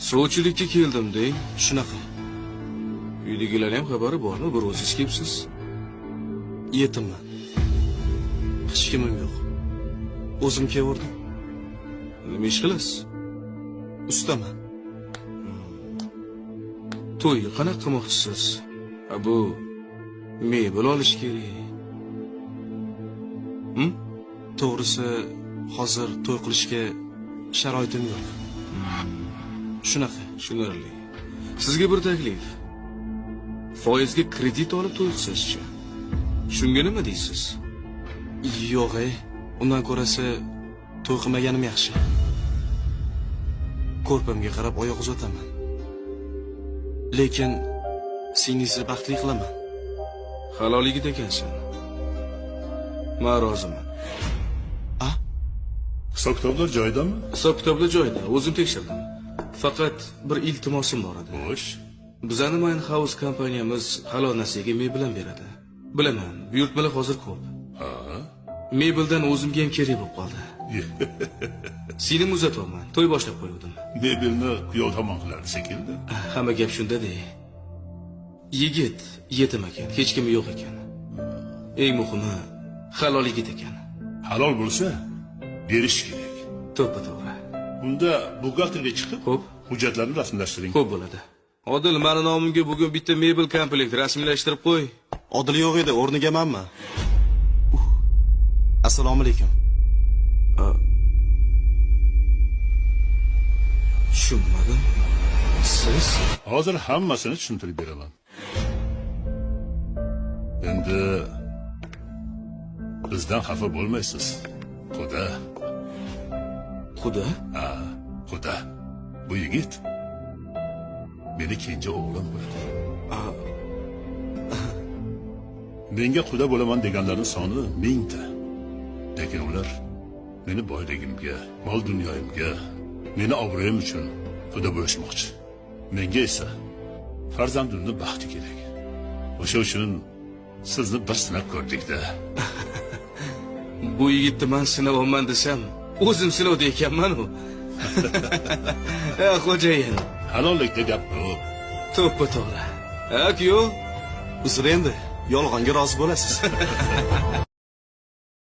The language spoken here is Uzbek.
Sovchilikka keldim deng. Shunaqa. Uydagilar ham xabari bormi? Bir o'zingiz kelibsiz. Yetimman. Hech kimim yo'q. O'zim keldim. Nima ish qilasiz? Ustaman. To'yga qanaqa qilmoqchisiz? Bu mebel olish kerak. To'g'risi, hozir to'y qilishga sharoitim yo'q. Shunaqa. Tushunarli. Sizga bir taklif. Foizga kredit olib to'y qilsizchi? Shunga nima deysiz? Yo'q, undan ko'rasa to'y qilmaganim yaxshi. Ko'rpamga qarab oyoq uzataman. Lekin singlisizni baxtli qilaman. Halolligida ekansan. Men roziman. Hisob-kitoblar joyidami? Hisob-kitoblar joyida, o'zim tekshirdim. Faqat bir iltimosim bor edi. Xo'sh. Bizani Mine House kompaniyamiz halol narsaga mebel ham beradi. Bilaman, buyurtmalar hozir ko'p. Ha. Mebeldan o'zimga ham kerak bo'lib qoldi. Seni uzatyapman, to'y boshlab qo'ydim. Mebelni kuyov tomon qilar shekilli. Hamma gap shunda-da. Yigit yetim ekan, hech kimi yo'q ekan. Eng muhimi halolligit ekan. Halol bo'lsa, berish kerak. To'ppa-to'g'ri. Bunda buxgalterga chiqib, Xo'p, hujjatlarni rasmiylashtiring. ko'p bo'ladi. Odil, meni nomimga bugun bitta mebel komplekt rasmiylashtirib qo'y. Odil yo'q edi, o'rniga menman. Assalomu alaykum. Tushunmadim. Siz? Hozir hammasini tushuntirib beraman. Endi bizdan xafa bo'lmaysiz. Xudo. Xudo? Ha, Xudo. Bu yigit meni kenja o'g'lim bo'ladi. Menga Xudo bo'laman deganlarning soni 1000 ta. Lekin ular meni boyligimga, mol dunyoyimga, meni obro'yim uchun Xudo bo'lishmoqchi. Menga esa farzandimning baxti kerak. O'sha uchun sizni bir sinab ko'rdik-da. Bu yigitni men sinavman desam, o'zim sinovda ekanman-ku. Xo'jayin. Halollikda gap ko'p. To'ppa-to'g'ri. Ku, Uzr endi, yolg'onga rozi bo'lasiz.